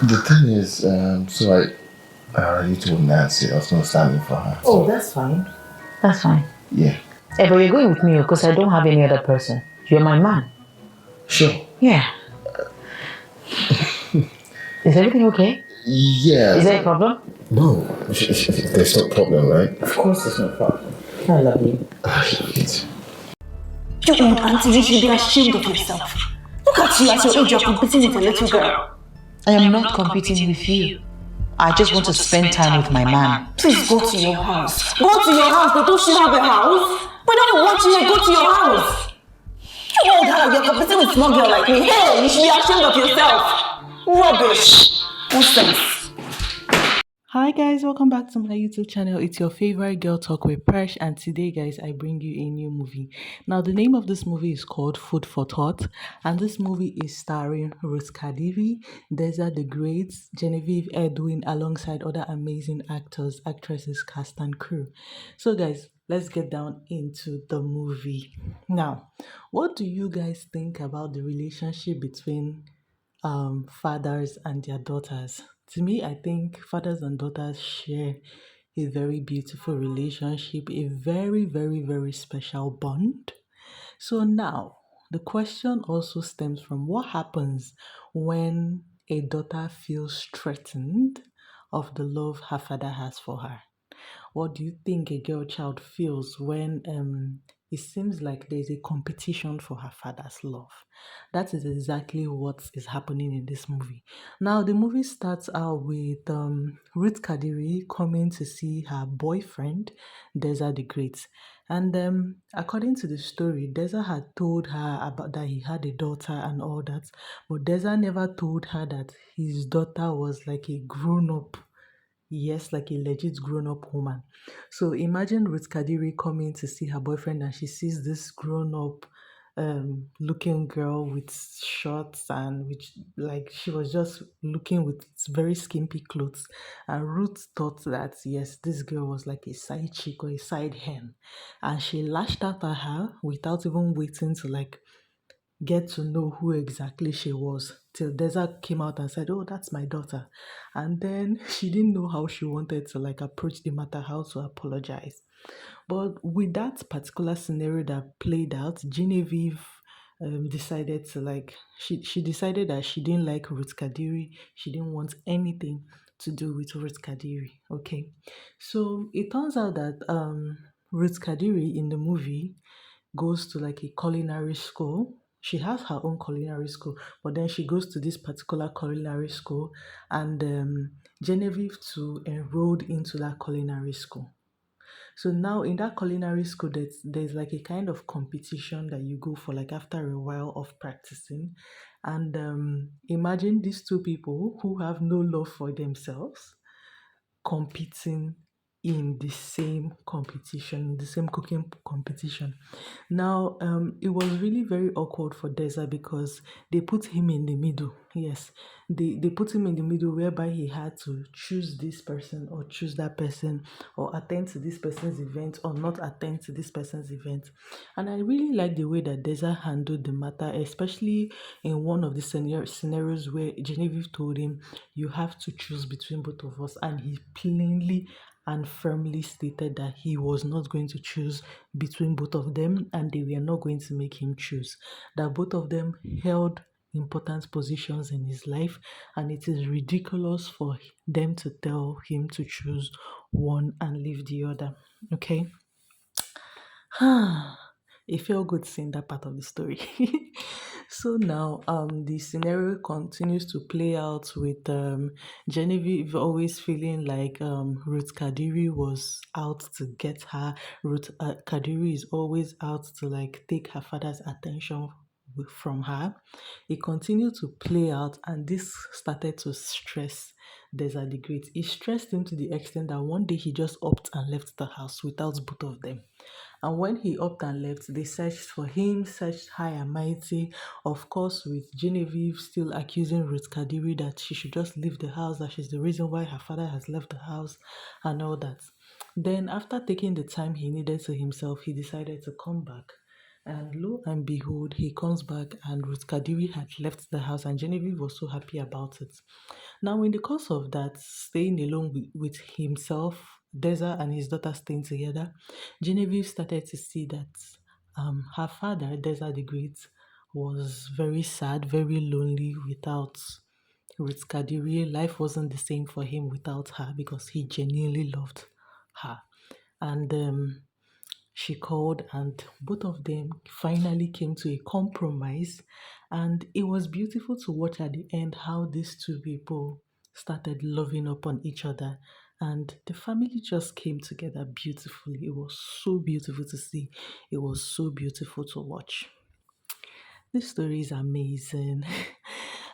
The thing is, I already told Nancy I was not standing for her. Oh, that's fine. That's fine. Yeah. Hey, but you're going with me because I don't have any other person. You're my man. Sure. Yeah. Is everything okay? Yeah. Is there a problem? No, there's no problem, right? Of course there's no problem. I love you. I love it. You old auntie, you should be ashamed of yourself. Look at you at your age, you're competing with a little girl. I am not competing with you. I just want to spend time with my man. Please go to your house. Go to your house, but don't you have a house? We don't want you here, go to your house. You old girl, you're competing with small girl like me. Hey, you should be ashamed of yourself. Rubbish. Nonsense. Hi guys, welcome back to my YouTube channel. It's your favorite girl talk with Presh, and today guys I bring you a new movie. Now the name of this movie is called Food for Thought, and this movie is starring Ruth Kadiri, Deza the Great, Genevieve Edwin alongside other amazing actors, actresses, cast and crew. So guys, let's get down into the movie. Now, what do you guys think about the relationship between fathers and their daughters? To me, I think fathers and daughters share a very beautiful relationship, a very, very, very special bond. So now, the question also stems from what happens when a daughter feels threatened of the love her father has for her. What do you think a girl child feels when it seems like there's a competition for her father's love? That is exactly what is happening in this movie. Now, the movie starts out with Ruth Kadiri coming to see her boyfriend, Deza the Great. And according to the story, Deza had told her about that he had a daughter and all that, but Deza never told her that his daughter was like a grown up. Yes, like a legit grown-up woman. So imagine Ruth Kadiri coming to see her boyfriend and she sees this grown-up looking girl with shorts and which like she was just looking with very skimpy clothes. And Ruth thought that yes, this girl was like a side chick or a side hen. And she lashed out at her without even waiting to like get to know who exactly she was till Deza came out and said, "Oh, that's my daughter." And then she didn't know how she wanted to like approach the matter, how to apologize. But with that particular scenario that played out, Genevieve decided to like she decided that she didn't like Ruth Kadiri. She didn't want anything to do with Ruth Kadiri. Okay, so it turns out that Ruth Kadiri in the movie goes to like a culinary school. She has her own culinary school, but then she goes to this particular culinary school, and Genevieve too enrolled into that culinary school. So now in that culinary school, there's like a kind of competition that you go for like after a while of practicing. And imagine these two people who have no love for themselves competing in the same competition, the same cooking competition. Now, it was really very awkward for Deza because they put him in the middle. Yes, they put him in the middle whereby he had to choose this person or choose that person or attend to this person's event or not attend to this person's event. And I really like the way that Deza handled the matter, especially in one of the scenarios where Genevieve told him, "You have to choose between both of us," and he plainly and firmly stated that he was not going to choose between both of them and they were not going to make him choose. That both of them held important positions in his life and it is ridiculous for them to tell him to choose one and leave the other. Okay. It felt good seeing that part of the story. So now the scenario continues to play out with Genevieve always feeling like Ruth Kadiri was out to get her. Ruth Kadiri is always out to like take her father's attention from her. It continued to play out and this started to stress Deza the Great. It stressed him to the extent that one day he just upped and left the house without both of them. And when he upped and left, they searched for him, searched high and mighty, of course, with Genevieve still accusing Ruth Kadiri that she should just leave the house, that she's the reason why her father has left the house, and all that. Then, after taking the time he needed to himself, he decided to come back. And lo and behold, he comes back and Ruth Kadiri had left the house and Genevieve was so happy about it. Now, in the course of that, staying alone with himself, Deza and his daughter staying together, Genevieve started to see that her father, Deza the Great, was very sad, very lonely without Ruth Kadiri. Life wasn't the same for him without her because he genuinely loved her. And she called, and both of them finally came to a compromise. And it was beautiful to watch at the end how these two people started loving upon each other. And the family just came together beautifully. It was so beautiful to see. It was so beautiful to watch. This story is amazing.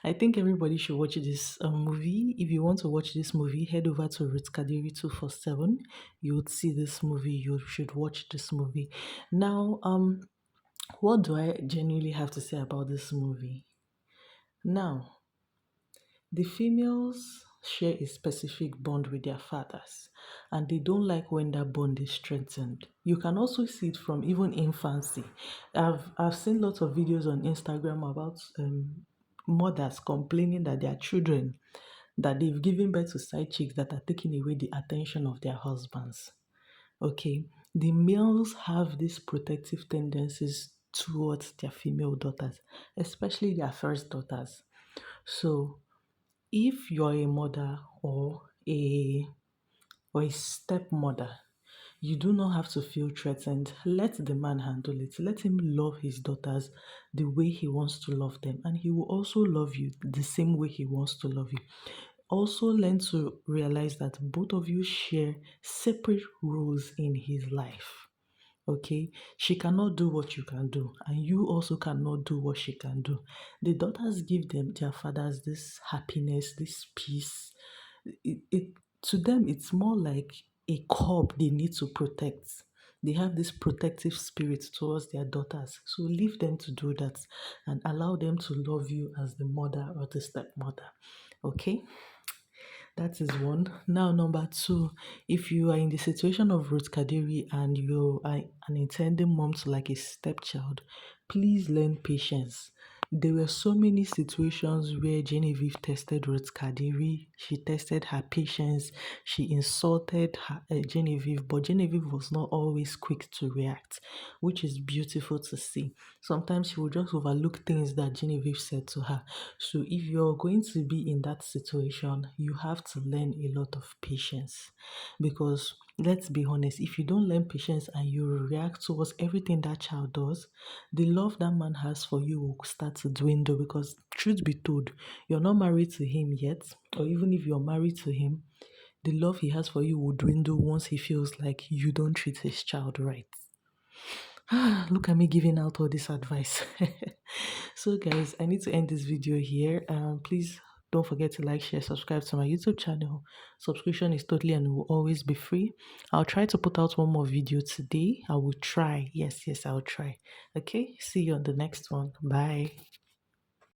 I think everybody should watch this movie. If you want to watch this movie, head over to Ruth Kadiri 247. You would see this movie. You should watch this movie. Now, what do I genuinely have to say about this movie? Now, the females share a specific bond with their fathers, and they don't like when that bond is strengthened. You can also see it from even infancy. I've seen lots of videos on Instagram about mothers complaining that their children, that they've given birth to side chicks that are taking away the attention of their husbands. Okay, the males have these protective tendencies towards their female daughters, especially their first daughters. So if you're a mother or a stepmother, you do not have to feel threatened. Let the man handle it. Let him love his daughters the way he wants to love them, and he will also love you the same way he wants to love you. Also, learn to realize that both of you share separate roles in his life. Okay, she cannot do what you can do, and you also cannot do what she can do. The daughters give them their fathers this happiness, this peace. It to them it's more like a cub they need to protect. They have this protective spirit towards their daughters. So leave them to do that and allow them to love you as the mother or the stepmother. Okay? That is one. Now, number two, if you are in the situation of Ruth Kadiri and you are an intending mom to like a stepchild, please learn patience. There were so many situations where Genevieve tested Ruth Kadiri. She tested her patience. She insulted Genevieve, but Genevieve was not always quick to react, which is beautiful to see. Sometimes she will just overlook things that Genevieve said to her. So if you're going to be in that situation, you have to learn a lot of patience. Because let's be honest, if you don't learn patience and you react towards everything that child does, the love that man has for you will start to dwindle. Because truth be told, you're not married to him yet, or even if you're married to him, the love he has for you will dwindle once he feels like you don't treat his child right. Look at me giving out all this advice. So guys, I need to end this video here. Please don't forget to like, share, subscribe to my YouTube channel. Subscription is totally and will always be free. I'll try to put out one more video today. I will try. Yes, I'll try. Okay, see you on the next one. Bye.